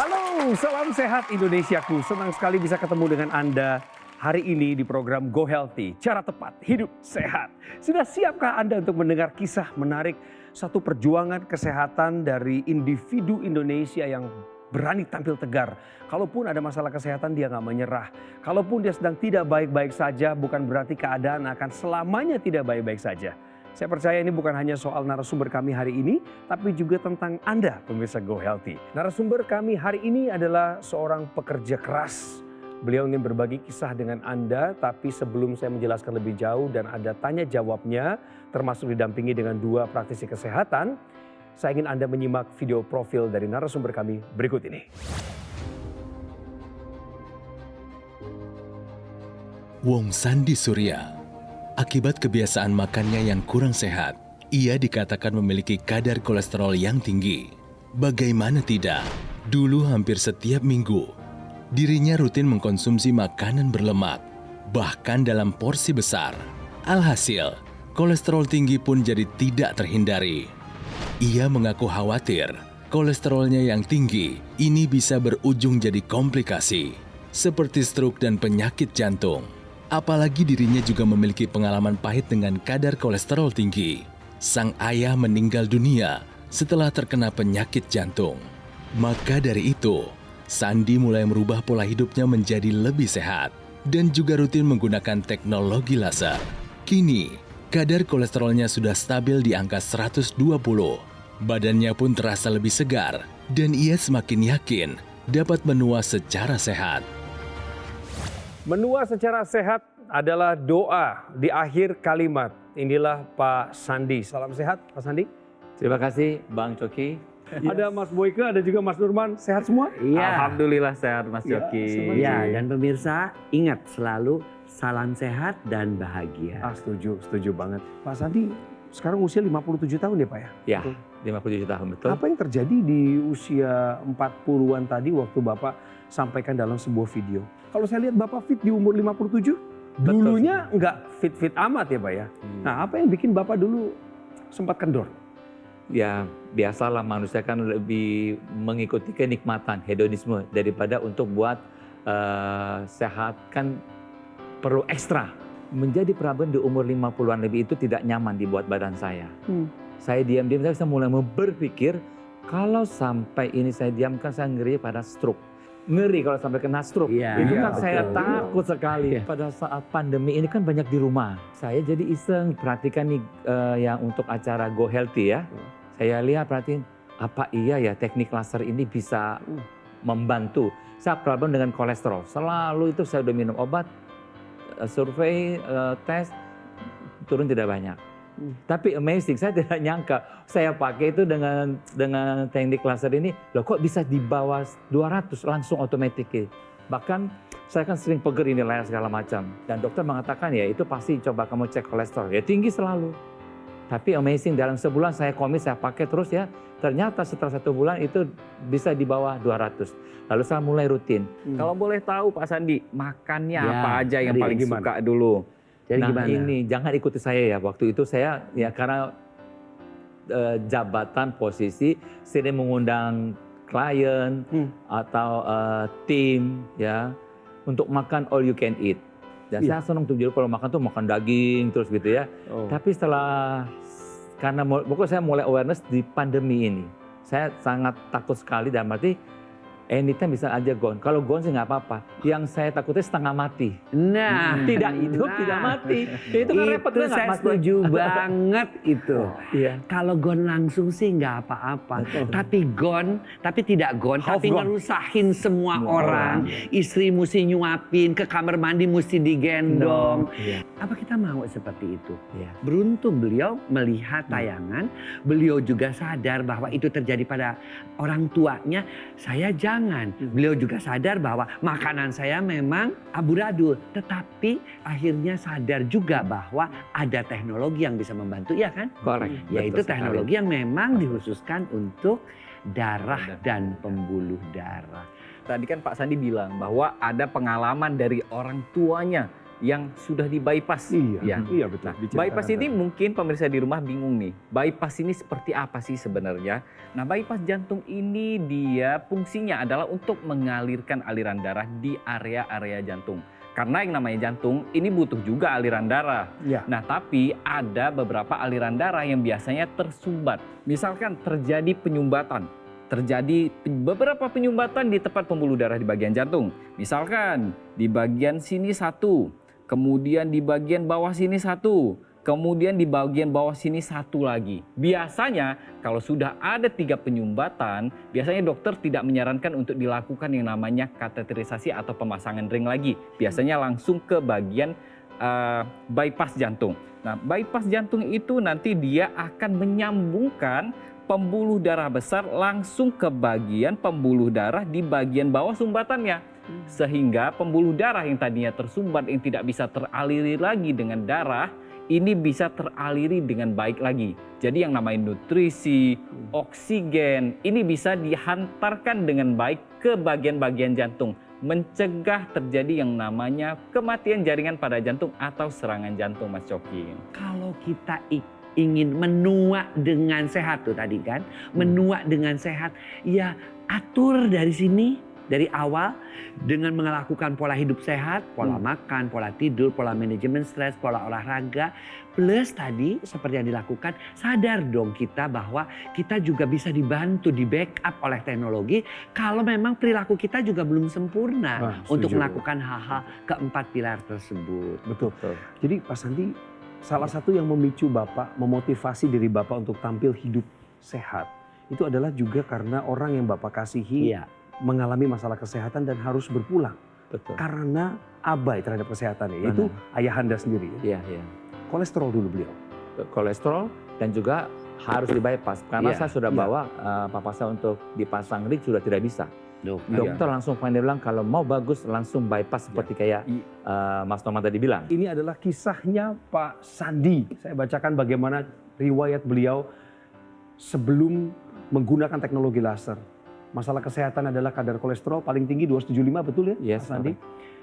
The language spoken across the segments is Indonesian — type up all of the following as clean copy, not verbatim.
Halo, salam sehat Indonesiaku. Senang sekali bisa ketemu dengan Anda hari ini di program Go Healthy, cara tepat hidup sehat. Sudah siapkah Anda untuk mendengar kisah menarik satu perjuangan kesehatan dari individu Indonesia yang berani tampil tegar. Kalaupun ada masalah kesehatan dia nggak menyerah. Kalaupun dia sedang tidak baik-baik saja bukan berarti keadaan akan selamanya tidak baik-baik saja. Saya percaya ini bukan hanya soal narasumber kami hari ini, tapi juga tentang Anda, pemirsa Go Healthy. Narasumber kami hari ini adalah seorang pekerja keras. Beliau ingin berbagi kisah dengan Anda, tapi sebelum saya menjelaskan lebih jauh dan ada tanya jawabnya, termasuk didampingi dengan dua praktisi kesehatan, saya ingin Anda menyimak video profil dari narasumber kami berikut ini. Wong Sandi Surya. Akibat kebiasaan makannya yang kurang sehat, ia dikatakan memiliki kadar kolesterol yang tinggi. Bagaimana tidak, dulu hampir setiap minggu, dirinya rutin mengkonsumsi makanan berlemak, bahkan dalam porsi besar. Alhasil, kolesterol tinggi pun jadi tidak terhindari. Ia mengaku khawatir, kolesterolnya yang tinggi ini bisa berujung jadi komplikasi, seperti stroke dan penyakit jantung. Apalagi dirinya juga memiliki pengalaman pahit dengan kadar kolesterol tinggi. Sang ayah meninggal dunia setelah terkena penyakit jantung. Maka dari itu, Sandi mulai merubah pola hidupnya menjadi lebih sehat dan juga rutin menggunakan teknologi laser. Kini, kadar kolesterolnya sudah stabil di angka 120. Badannya pun terasa lebih segar dan ia semakin yakin dapat menua secara sehat. Menua secara sehat adalah doa di akhir kalimat. Inilah Pak Sandi. Salam sehat Pak Sandi. Terima kasih Bang Coki. Ada Mas Boyke, ada juga Mas Nurman. Sehat semua? Iya. Alhamdulillah sehat Mas Coki. Ya, dan pemirsa ingat selalu salam sehat dan bahagia. Setuju banget. Pak Sandi sekarang usia 57 tahun ya Pak ya? Ya, Betul. 57 tahun betul. Apa yang terjadi di usia 40-an tadi waktu Bapak sampaikan dalam sebuah video? Kalau saya lihat Bapak fit di umur 57, dulunya nggak fit-fit amat ya Pak ya? Nah, apa yang bikin Bapak dulu sempat kendor? Ya, biasalah manusia kan lebih mengikuti kenikmatan, hedonisme daripada untuk buat sehat kan perlu ekstra. Menjadi problem di umur 50-an lebih itu tidak nyaman dibuat badan saya. Saya diam-diam saya mulai berpikir kalau sampai ini saya diamkan saya ngeri pada stroke. Ngeri kalau sampai kena stroke. Itu kan saya takut sekali. Pada saat pandemi ini kan banyak di rumah. Saya jadi iseng perhatikan nih yang untuk acara Go Healthy ya. Saya lihat perhatiin apa iya ya teknik laser ini bisa membantu. Saya problem dengan kolesterol. Selalu itu saya udah minum obat, survei, tes, turun tidak banyak. Tapi amazing, saya tidak nyangka saya pakai itu dengan teknik laser ini, loh kok bisa di bawah 200 langsung otomatis. Bahkan saya kan sering peger ini layar segala macam. Dan dokter mengatakan ya itu pasti coba kamu cek kolesterol, ya tinggi selalu. Tapi amazing dalam sebulan saya komit, saya pakai terus ya. Ternyata setelah 1 bulan itu bisa di bawah 200. Lalu saya mulai rutin. Kalau boleh tahu Pak Sandi, makannya Ya, apa aja yang tadi paling gimana? suka dulu? Jadi Nah gimana? ini jangan ikuti saya ya, waktu itu saya ya karena jabatan posisi sering mengundang klien atau tim ya untuk makan all you can eat. Dan saya senang tuh jadi kalau makan tuh makan daging terus gitu ya. Tapi setelah karena pokoknya saya mulai awareness di pandemi ini, saya sangat takut sekali dan berarti anytime bisa aja gone. Kalau gone sih nggak apa-apa. Yang saya takutnya setengah mati. Nah, Tidak hidup, tidak mati. Ya, itu kan repot itu banget, saya Mas. setuju banget itu. Iya. Kalau gone langsung sih nggak apa-apa. Tapi gone, tapi tidak gone, Half tapi gone. ngerusahin semua Semua orang. Istri mesti nyuapin, ke kamar mandi mesti digendong. Iya. Apa kita mau seperti itu? Iya. Beruntung beliau melihat tayangan, beliau juga sadar bahwa itu terjadi pada orang tuanya. Saya jangan. Beliau juga sadar bahwa makanan saya memang amburadul. Tetapi akhirnya sadar juga bahwa ada teknologi yang bisa membantu, ya kan? Korek. Yaitu Betul sekali. teknologi yang memang dikhususkan untuk darah dan pembuluh darah. Tadi kan Pak Sandi bilang bahwa ada pengalaman dari orang tuanya yang sudah di bypass. Ya. Iya betul. Nah, Diceritakan bypass ini tadi. mungkin pemirsa di rumah bingung nih. Bypass ini seperti apa sih sebenarnya? Nah, bypass jantung ini dia fungsinya adalah untuk mengalirkan aliran darah di area-area jantung. Karena yang namanya jantung ini butuh juga aliran darah. Ya. Nah, tapi ada beberapa aliran darah yang biasanya tersumbat. Misalkan terjadi penyumbatan. Terjadi beberapa penyumbatan di tempat pembuluh darah di bagian jantung. Misalkan di bagian sini satu, kemudian di bagian bawah sini satu, kemudian di bagian bawah sini satu lagi. Biasanya kalau sudah ada 3 penyumbatan, biasanya dokter tidak menyarankan untuk dilakukan yang namanya kateterisasi atau pemasangan ring lagi. Biasanya langsung ke bagian bypass jantung. Nah, bypass jantung itu nanti dia akan menyambungkan pembuluh darah besar langsung ke bagian pembuluh darah di bagian bawah sumbatannya. Sehingga pembuluh darah yang tadinya tersumbat yang tidak bisa teraliri lagi dengan darah, ini bisa teraliri dengan baik lagi. Jadi yang namanya nutrisi, oksigen, ini bisa dihantarkan dengan baik ke bagian-bagian jantung. Mencegah terjadi yang namanya kematian jaringan pada jantung atau serangan jantung, Mas Coki. Kalau kita ingin menua dengan sehat tuh tadi kan, menua dengan sehat, ya atur dari sini, dari awal dengan melakukan pola hidup sehat, pola makan, pola tidur, pola manajemen stres, pola olahraga, plus tadi seperti yang dilakukan, sadar dong kita bahwa kita juga bisa dibantu, di backup oleh teknologi kalau memang perilaku kita juga belum sempurna untuk setuju. melakukan hal-hal keempat pilar tersebut. Betul. Jadi Pak Sandi, salah satu yang memicu Bapak, memotivasi diri Bapak untuk tampil hidup sehat, itu adalah juga karena orang yang Bapak kasihi Iya. mengalami masalah kesehatan dan harus berpulang. Betul. Karena abai terhadap kesehatannya, yaitu ayahanda sendiri. Iya, iya. Kolesterol dulu beliau. Kolesterol dan juga harus di bypass karena Iya, saya sudah iya. bawa papa saya untuk dipasang ring sudah tidak bisa. Dokter langsung pandai bilang kalau mau bagus langsung bypass seperti kayak Mas Norman tadi bilang. Ini adalah kisahnya Pak Sandi. Saya bacakan bagaimana riwayat beliau sebelum menggunakan teknologi laser. Masalah kesehatan adalah kadar kolesterol paling tinggi 275, betul ya Yes, Pak Sandi?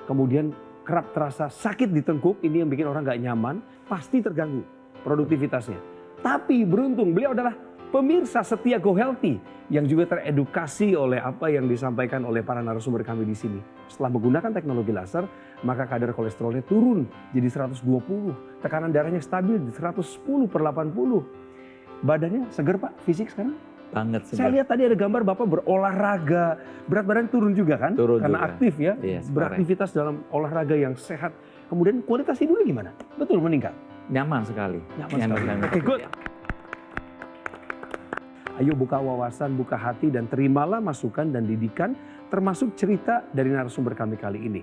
Kemudian kerap terasa sakit di tengkuk, ini yang bikin orang nggak nyaman, pasti terganggu produktivitasnya. Tapi beruntung beliau adalah pemirsa setia Go Healthy yang juga teredukasi oleh apa yang disampaikan oleh para narasumber kami di sini. Setelah menggunakan teknologi laser, maka kadar kolesterolnya turun jadi 120, tekanan darahnya stabil di 110/80. Badannya seger Pak, fisik sekarang? Banget Saya lihat tadi ada gambar Bapak berolahraga, berat badan turun juga kan? Turun Karena juga. aktif ya, Yes, beraktivitas dalam olahraga yang sehat. Kemudian kualitas tidurnya gimana? Betul meningkat? Nyaman sekali. Nyaman sekali. Oke, good. Ayo buka wawasan, buka hati dan terimalah masukan dan didikan termasuk cerita dari narasumber kami kali ini.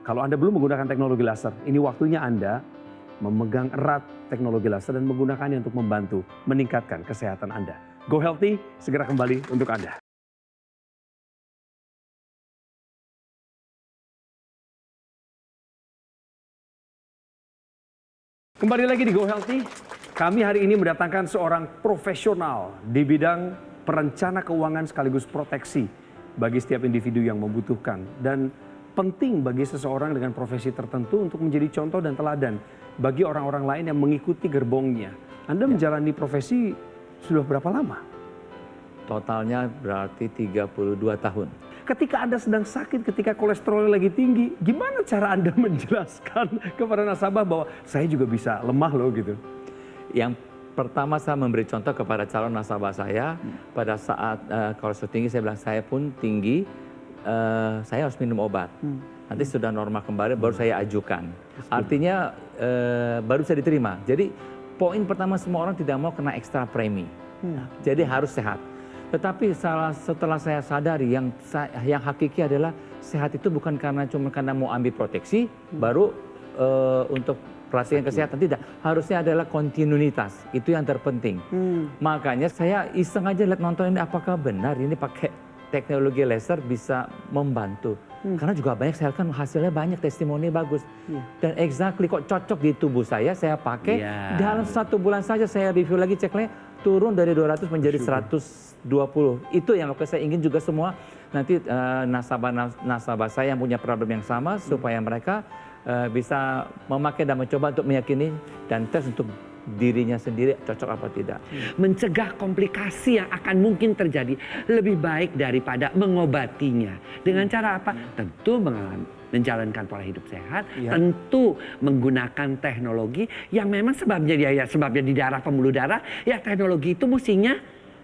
Kalau Anda belum menggunakan teknologi laser, ini waktunya Anda memegang erat teknologi laser dan menggunakannya untuk membantu meningkatkan kesehatan Anda. Go Healthy segera kembali untuk Anda. Kembali lagi di Go Healthy, kami hari ini mendatangkan seorang profesional di bidang perencana keuangan sekaligus proteksi bagi setiap individu yang membutuhkan. Dan penting bagi seseorang dengan profesi tertentu untuk menjadi contoh dan teladan bagi orang-orang lain yang mengikuti gerbongnya. Anda menjalani profesi sudah berapa lama? Totalnya berarti 32 tahun. Ketika Anda sedang sakit, ketika kolesterolnya lagi tinggi, gimana cara Anda menjelaskan kepada nasabah bahwa saya juga bisa lemah loh gitu? Yang pertama saya memberi contoh kepada calon nasabah saya pada saat kolesterol tinggi, saya bilang saya pun tinggi, saya harus minum obat. Nanti sudah normal kembali baru saya ajukan. Artinya baru bisa diterima. Jadi poin pertama semua orang tidak mau kena ekstra premi. Jadi harus sehat. Tetapi setelah saya sadari yang hakiki adalah sehat itu bukan cuma karena mau ambil proteksi baru untuk perhatian kesehatan, tidak. Harusnya adalah kontinuitas, itu yang terpenting. Makanya saya iseng aja lihat nonton ini apakah benar ini pakai teknologi laser bisa membantu. Karena juga banyak saya kan hasilnya banyak, testimoni bagus. Dan exactly kok cocok di tubuh saya pakai. Dalam 1 bulan saja saya review lagi ceknya turun dari 200 menjadi 120. Itu yang saya ingin juga semua nanti nasabah saya yang punya problem yang sama supaya mereka bisa memakai dan mencoba untuk meyakini dan tes untuk dirinya sendiri cocok apa tidak. Mencegah komplikasi yang akan mungkin terjadi lebih baik daripada mengobatinya. Dengan cara apa? Tentu menjalankan pola hidup sehat, tentu menggunakan teknologi yang memang sebabnya di darah pembuluh darah, ya teknologi itu mestinya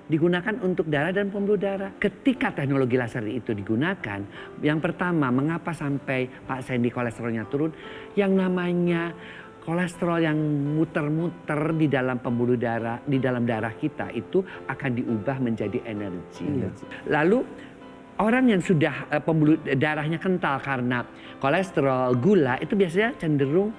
digunakan untuk darah dan pembuluh darah. Ketika teknologi laser itu digunakan, yang pertama, mengapa sampai Pak Sandy kolesterolnya turun? Yang namanya kolesterol yang muter-muter di dalam pembuluh darah, di dalam darah kita itu akan diubah menjadi energi. Lalu orang yang sudah pembuluh darahnya kental karena kolesterol, gula, itu biasanya cenderung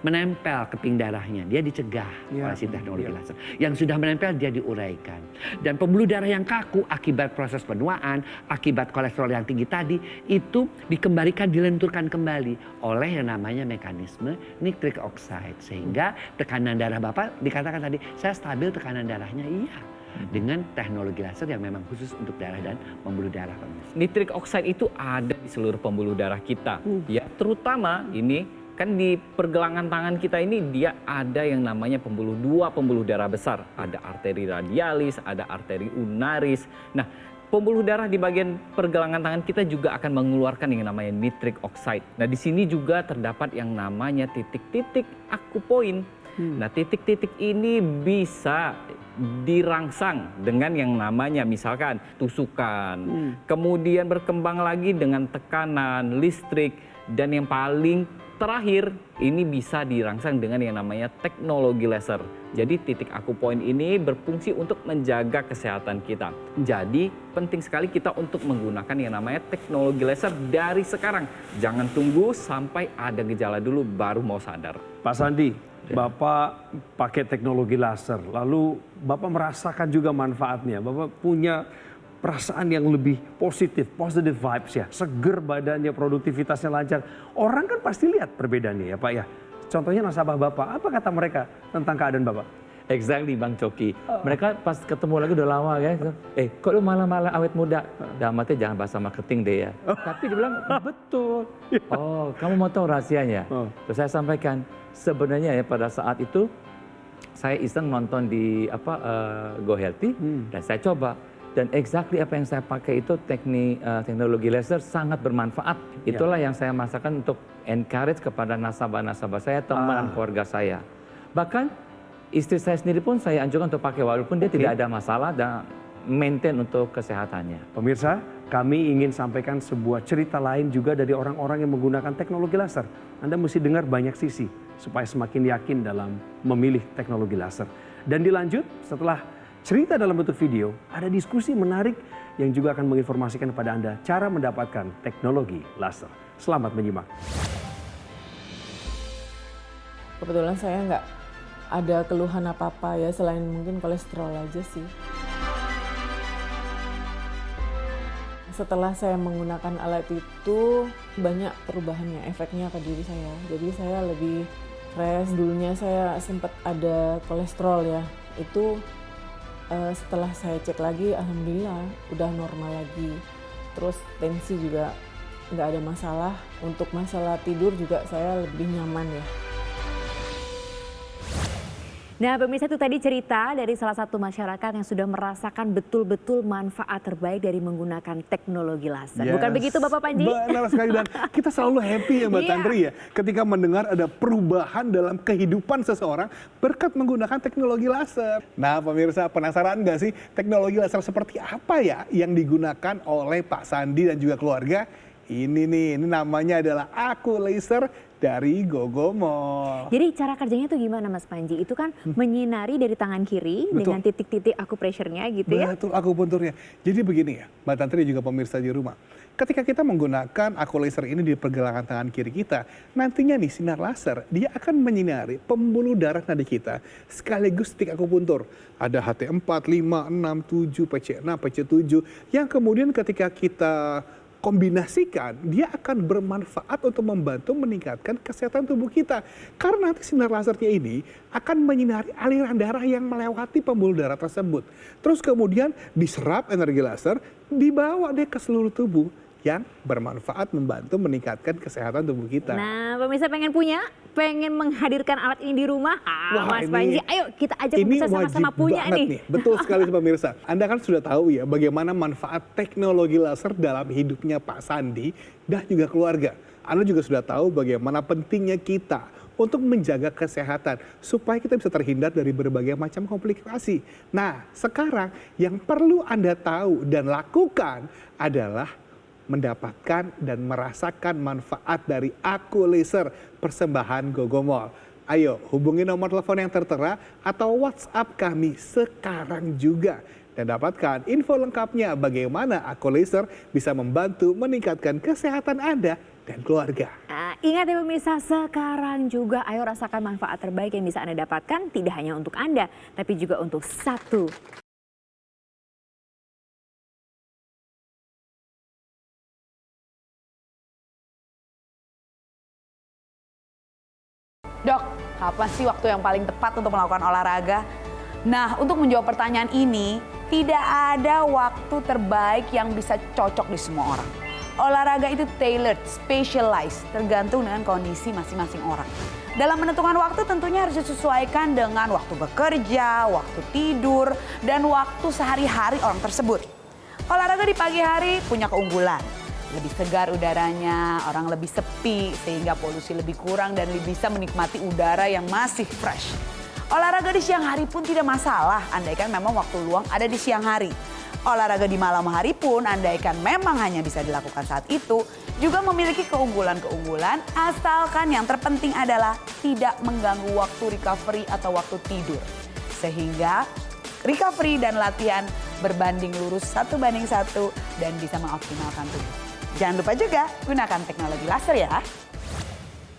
menempel ke ping darahnya. Dia dicegah oleh si teknologi laser. Yang sudah menempel dia diuraikan. Dan pembuluh darah yang kaku akibat proses penuaan, akibat kolesterol yang tinggi tadi, itu dikembalikan, dilenturkan kembali oleh yang namanya mekanisme nitric oxide. Sehingga tekanan darah Bapak dikatakan tadi, saya stabil tekanan darahnya, iya. Dengan teknologi laser yang memang khusus untuk darah dan pembuluh darah. Nitric oxide itu ada di seluruh pembuluh darah kita. Ya, terutama ini kan di pergelangan tangan kita ini dia ada yang namanya dua pembuluh darah besar. Ada arteri radialis, ada arteri ulnaris. Nah, pembuluh darah di bagian pergelangan tangan kita juga akan mengeluarkan yang namanya nitric oxide. Nah, di sini juga terdapat yang namanya titik-titik akupoin. Nah, titik-titik ini bisa dirangsang dengan yang namanya misalkan tusukan. Kemudian berkembang lagi dengan tekanan, listrik, dan yang paling terakhir ini bisa dirangsang dengan yang namanya teknologi laser. Jadi titik akupoin ini berfungsi untuk menjaga kesehatan kita. Jadi penting sekali kita untuk menggunakan yang namanya teknologi laser dari sekarang. Jangan tunggu sampai ada gejala dulu baru mau sadar. Pak Sandi, Bapak pakai teknologi laser, lalu Bapak merasakan juga manfaatnya. Bapak punya perasaan yang lebih positif, positive vibes ya. Seger badannya, produktivitasnya lancar. Orang kan pasti lihat perbedaannya ya Pak ya. Contohnya nasabah Bapak, apa kata mereka tentang keadaan Bapak? Exactly Bang Coki. Mereka pas ketemu lagi udah lama ya. Kok lu malah awet muda? Dalam arti jangan bahasa marketing deh ya. Tapi dia bilang betul. Oh, kamu mau tahu rahasianya? Terus saya sampaikan, sebenarnya ya pada saat itu saya iseng nonton di Go Healthy dan saya coba. Dan exactly apa yang saya pakai itu teknologi laser sangat bermanfaat. Itulah yang saya masakan untuk encourage kepada nasabah-nasabah saya, teman keluarga saya. Bahkan istri saya sendiri pun saya anjurkan untuk pakai walaupun dia tidak ada masalah dan maintain untuk kesehatannya. Pemirsa, kami ingin sampaikan sebuah cerita lain juga dari orang-orang yang menggunakan teknologi laser. Anda mesti dengar banyak sisi supaya semakin yakin dalam memilih teknologi laser. Dan dilanjut setelah cerita dalam bentuk video, ada diskusi menarik yang juga akan menginformasikan kepada Anda cara mendapatkan teknologi laser. Selamat menyimak. Kebetulan saya nggak ada keluhan apa-apa ya, selain mungkin kolesterol aja sih. Setelah saya menggunakan alat itu, banyak perubahannya, efeknya ke diri saya. Jadi saya lebih fresh. Dulunya saya sempat ada kolesterol ya, itu setelah saya cek lagi, alhamdulillah udah normal lagi. Terus tensi juga nggak ada masalah. Untuk masalah tidur juga saya lebih nyaman ya. Nah pemirsa, itu tadi cerita dari salah satu masyarakat yang sudah merasakan betul-betul manfaat terbaik dari menggunakan teknologi laser. Bukan begitu Bapak Panji? Benar sekali, dan kita selalu happy ya Mbak Tantri ya ketika mendengar ada perubahan dalam kehidupan seseorang berkat menggunakan teknologi laser. Nah pemirsa, penasaran nggak sih teknologi laser seperti apa ya yang digunakan oleh Pak Sandi dan juga keluarga? Ini nih, ini namanya adalah Aku Laser dari Gogomall. Jadi cara kerjanya itu gimana Mas Panji? Itu kan menyinari dari tangan kiri dengan titik-titik akupressure-nya gitu ya? Betul, akupunturnya. Jadi begini ya, Mbak Tantri juga pemirsa di rumah. Ketika kita menggunakan Aku Laser ini di pergelangan tangan kiri kita, nantinya nih sinar laser, dia akan menyinari pembuluh darah nadi kita sekaligus titik akupuntur. Ada HT4, 5, 6, 7, PC6, PC7, yang kemudian ketika kita kombinasikan, dia akan bermanfaat untuk membantu meningkatkan kesehatan tubuh kita. Karena nanti sinar lasernya ini akan menyinari aliran darah yang melewati pembuluh darah tersebut. Terus kemudian diserap energi laser, dibawa deh ke seluruh tubuh. yang bermanfaat membantu meningkatkan kesehatan tubuh kita. Nah, pemirsa pengen punya, pengen menghadirkan alat ini di rumah? Wah, Mas ini- Panji, ayo kita ajak Ini pemirsa wajib sama-sama punya banget nih. Betul sekali pemirsa. Anda kan sudah tahu ya bagaimana manfaat teknologi laser dalam hidupnya Pak Sandi dan juga keluarga. Anda juga sudah tahu bagaimana pentingnya kita untuk menjaga kesehatan supaya kita bisa terhindar dari berbagai macam komplikasi. Nah, sekarang yang perlu Anda tahu dan lakukan adalah mendapatkan dan merasakan manfaat dari Aku Laser persembahan Gogomol. Ayo hubungi nomor telepon yang tertera atau WhatsApp kami sekarang juga dan dapatkan info lengkapnya bagaimana Aku Laser bisa membantu meningkatkan kesehatan Anda dan keluarga. Nah, ingat ya pemirsa, sekarang juga ayo rasakan manfaat terbaik yang bisa Anda dapatkan tidak hanya untuk Anda, tapi juga untuk satu Dok, kapan sih waktu yang paling tepat untuk melakukan olahraga? Nah, untuk menjawab pertanyaan ini, tidak ada waktu terbaik yang bisa cocok di semua orang. Olahraga itu tailored, specialized, tergantung dengan kondisi masing-masing orang. Dalam menentukan waktu tentunya harus disesuaikan dengan waktu bekerja, waktu tidur, dan waktu sehari-hari orang tersebut. Olahraga di pagi hari punya keunggulan. Lebih segar udaranya, orang lebih sepi sehingga polusi lebih kurang dan bisa menikmati udara yang masih fresh. Olahraga di siang hari pun tidak masalah, andaikan memang waktu luang ada di siang hari. Olahraga di malam hari pun andaikan memang hanya bisa dilakukan saat itu, juga memiliki keunggulan-keunggulan asalkan yang terpenting adalah tidak mengganggu waktu recovery atau waktu tidur. Sehingga recovery dan latihan berbanding lurus 1:1 dan bisa mengoptimalkan tubuh. Jangan lupa juga gunakan teknologi laser ya.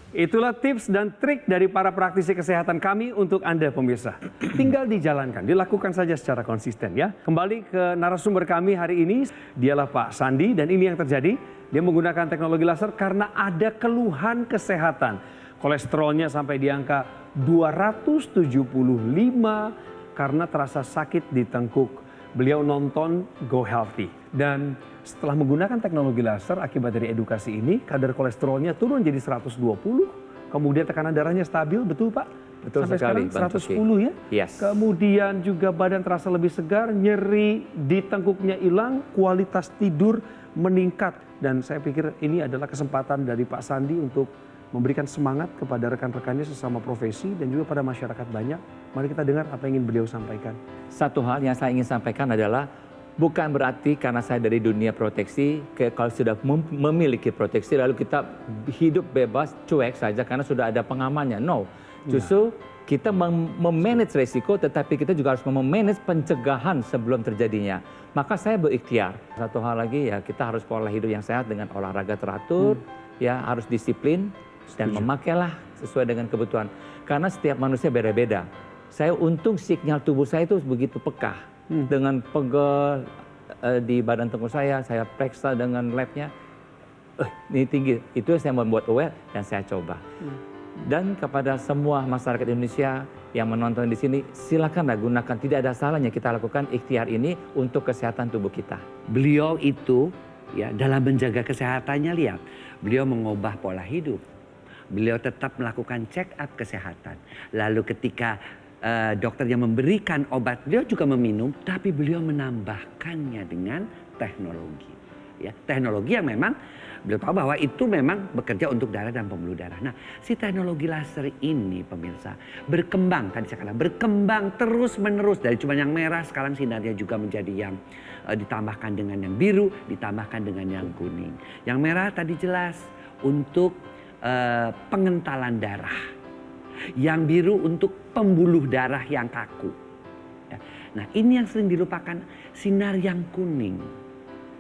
Itulah tips dan trik dari para praktisi kesehatan kami untuk Anda pemirsa. Tinggal dijalankan, dilakukan saja secara konsisten ya. Kembali ke narasumber kami hari ini, dialah Pak Sandi dan ini yang terjadi. Dia menggunakan teknologi laser karena ada keluhan kesehatan. Kolesterolnya sampai di angka 275 karena terasa sakit di tengkuk. Beliau nonton Go Healthy dan setelah menggunakan teknologi laser akibat dari edukasi ini kadar kolesterolnya turun jadi 120, kemudian tekanan darahnya stabil, betul Pak? Betul Sampai sekali, sekarang Bang Coki. 110 ya? Yes. Kemudian juga badan terasa lebih segar, nyeri di tengkuknya hilang, kualitas tidur meningkat. Dan saya pikir ini adalah kesempatan dari Pak Sandi untuk memberikan semangat kepada rekan-rekannya sesama profesi dan juga pada masyarakat banyak. Mari kita dengar apa yang ingin beliau sampaikan. Satu hal yang saya ingin sampaikan adalah bukan berarti karena saya dari dunia proteksi, kalau sudah memiliki proteksi lalu kita hidup bebas, cuek saja karena sudah ada pengamannya. No, justru kita memanage resiko tetapi kita juga harus memanage pencegahan sebelum terjadinya. Maka saya berikhtiar. Satu hal lagi ya kita harus pola hidup yang sehat dengan olahraga teratur, ya harus disiplin dan memakailah sesuai dengan kebutuhan. Karena setiap manusia beda-beda. Saya untung sinyal tubuh saya itu begitu peka. Dengan pegel di badan tengkuk saya periksa dengan labnya. Ini tinggi. Itu yang saya membuat aware dan saya coba. Dan kepada semua masyarakat Indonesia yang menonton di sini, silakanlah gunakan. Tidak ada salahnya kita lakukan ikhtiar ini untuk kesehatan tubuh kita. Beliau itu ya dalam menjaga kesehatannya, lihat, beliau mengubah pola hidup. Beliau tetap melakukan check up kesehatan. Lalu ketika dokternya memberikan obat, beliau juga meminum, tapi beliau menambahkannya dengan teknologi. Ya, teknologi yang memang beliau tahu bahwa itu memang bekerja untuk darah dan pembuluh darah. Nah, si teknologi laser ini pemirsa berkembang, tadi saya katakan berkembang terus-menerus dari cuma yang merah, sekarang sinarnya juga menjadi yang ditambahkan dengan yang biru, ditambahkan dengan yang kuning. Yang merah tadi jelas untuk pengentalan darah. Yang biru untuk pembuluh darah yang kaku. Ya. Nah, ini yang sering dilupakan, sinar yang kuning.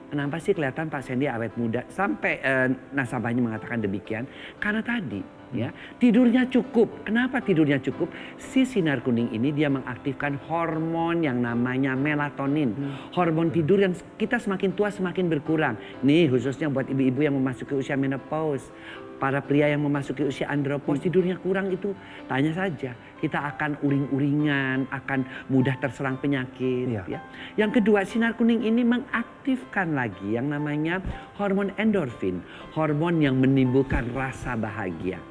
Kenapa sih kelihatan Pak Sandi awet muda? Sampai nasabahnya mengatakan demikian. Karena tadi ya tidurnya cukup. Kenapa tidurnya cukup? Si sinar kuning ini dia mengaktifkan hormon yang namanya melatonin. Hormon tidur yang kita semakin tua semakin berkurang. Nih khususnya buat ibu-ibu yang memasuki usia menopause. Para pria yang memasuki usia andropause tidurnya kurang itu tanya saja. Kita akan uring-uringan, akan mudah terserang penyakit. Ya. Yang kedua, sinar kuning ini mengaktifkan aktifkan lagi yang namanya hormon endorfin, hormon yang menimbulkan rasa bahagia.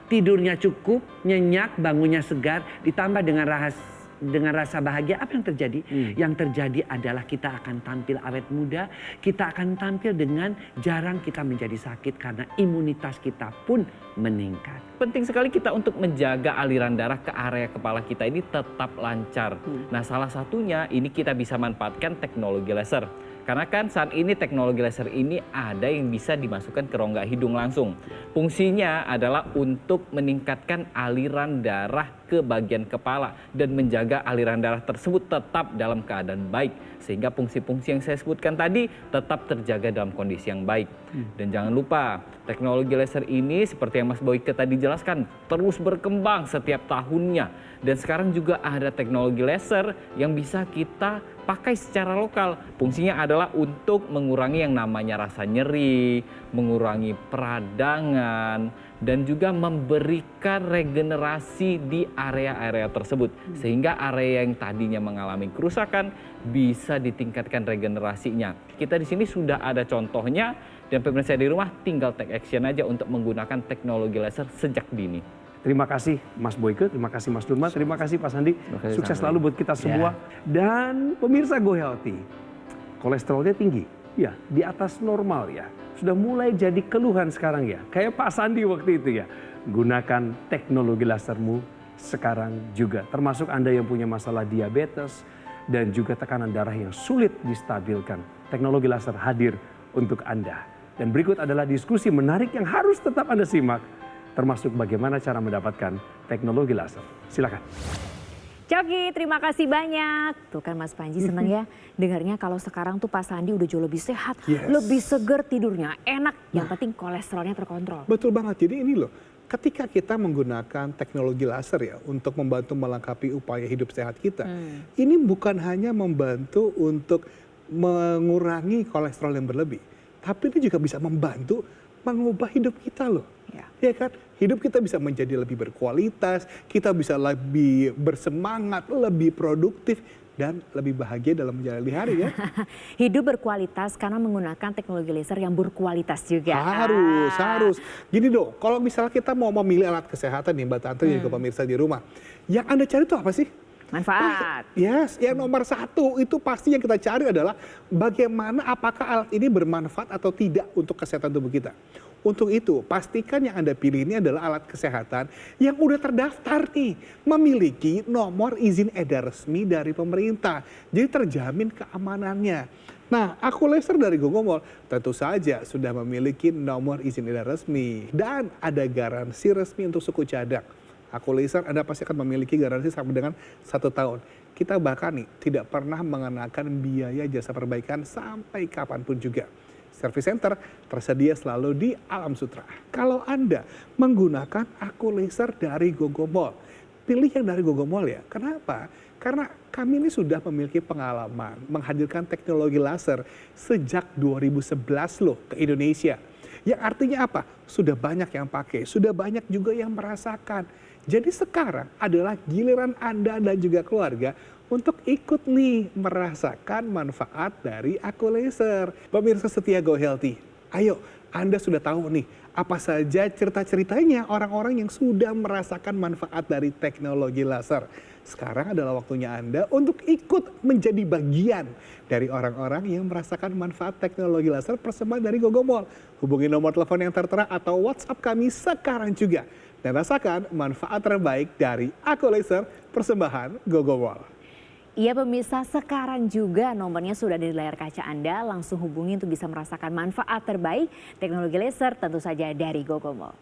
Tidurnya cukup, nyenyak, bangunnya segar, ditambah dengan rasa bahagia, apa yang terjadi? Yang terjadi adalah kita akan tampil awet muda, kita akan tampil dengan jarang kita menjadi sakit karena imunitas kita pun meningkat. Penting sekali kita untuk menjaga aliran darah ke area kepala kita ini tetap lancar. Nah, salah satunya ini kita bisa manfaatkan teknologi laser. Karena kan saat ini teknologi laser ini ada yang bisa dimasukkan ke rongga hidung langsung. Fungsinya adalah untuk meningkatkan aliran darah ke bagian kepala dan menjaga aliran darah tersebut tetap dalam keadaan baik. Sehingga fungsi-fungsi yang saya sebutkan tadi tetap terjaga dalam kondisi yang baik. Dan jangan lupa, teknologi laser ini seperti yang Mas Boyke tadi jelaskan, terus berkembang setiap tahunnya. Dan sekarang juga ada teknologi laser yang bisa kita pakai secara lokal. Fungsinya adalah untuk mengurangi yang namanya rasa nyeri, mengurangi peradangan, dan juga memberikan regenerasi di area-area tersebut. Sehingga area yang tadinya mengalami kerusakan bisa ditingkatkan regenerasinya. Kita di sini sudah ada contohnya dan pemirsa di rumah tinggal take action aja untuk menggunakan teknologi laser sejak dini. Terima kasih Mas Boyke, terima kasih Mas Nurman, terima kasih Pak Sandi. Sukses selalu buat kita semua. Dan pemirsa Go Healthy, kolesterolnya tinggi, ya di atas normal ya. Sudah mulai jadi keluhan sekarang ya. Kayak Pak Sandi waktu itu ya. Gunakan teknologi lasermu sekarang juga. Termasuk Anda yang punya masalah diabetes dan juga tekanan darah yang sulit distabilkan. Teknologi laser hadir untuk Anda. Dan berikut adalah diskusi menarik yang harus tetap Anda simak. Termasuk bagaimana cara mendapatkan teknologi laser. Silakan. Coki, terima kasih banyak. Tuh kan Mas Panji senang ya dengarnya kalau sekarang tuh Pak Sandi udah jauh lebih sehat, lebih seger tidurnya, enak. Yang penting kolesterolnya terkontrol. Betul banget. Jadi ini loh, ketika kita menggunakan teknologi laser ya untuk membantu melengkapi upaya hidup sehat kita, ini bukan hanya membantu untuk mengurangi kolesterol yang berlebih, tapi ini juga bisa membantu mengubah hidup kita loh. Ya kan? Hidup kita bisa menjadi lebih berkualitas, kita bisa lebih bersemangat, lebih produktif, dan lebih bahagia dalam menjalani hari ya. Hidup berkualitas karena menggunakan teknologi laser yang berkualitas juga. Harus. Gini dong, kalau misalnya kita mau memilih alat kesehatan nih Mbak Tante dan juga pemirsa di rumah, yang Anda cari itu apa sih? Manfaat. Yes, yang nomor satu itu pasti yang kita cari adalah bagaimana apakah alat ini bermanfaat atau tidak untuk kesehatan tubuh kita. Untuk itu, pastikan yang Anda pilih ini adalah alat kesehatan yang udah terdaftar nih, memiliki nomor izin edar resmi dari pemerintah. Jadi terjamin keamanannya. Nah, Aku Laser dari Gogomol tentu saja sudah memiliki nomor izin edar resmi dan ada garansi resmi untuk suku cadang. Aku Laser Anda pasti akan memiliki garansi sampai dengan 1 tahun. Kita bahkan nih tidak pernah mengenakan biaya jasa perbaikan sampai kapanpun juga. Service center tersedia selalu di Alam Sutra. Kalau Anda menggunakan Aku Laser dari Gogomol, pilih yang dari Gogomol ya. Kenapa? Karena kami ini sudah memiliki pengalaman menghadirkan teknologi laser sejak 2011 loh ke Indonesia. Yang artinya apa? Sudah banyak yang pakai, sudah banyak juga yang merasakan. Jadi sekarang adalah giliran Anda dan juga keluarga untuk ikut nih merasakan manfaat dari Aku Laser. Pemirsa setia Go Healthy, ayo Anda sudah tahu nih apa saja cerita-ceritanya orang-orang yang sudah merasakan manfaat dari teknologi laser. Sekarang adalah waktunya Anda untuk ikut menjadi bagian dari orang-orang yang merasakan manfaat teknologi laser persembahan dari Gogomol. Hubungi nomor telepon yang tertera atau WhatsApp kami sekarang juga. Dan rasakan manfaat terbaik dari Aku Laser persembahan Gogomol. Iya pemirsa, sekarang juga nomornya sudah ada di layar kaca Anda. Langsung hubungi untuk bisa merasakan manfaat terbaik teknologi laser tentu saja dari Gogomol.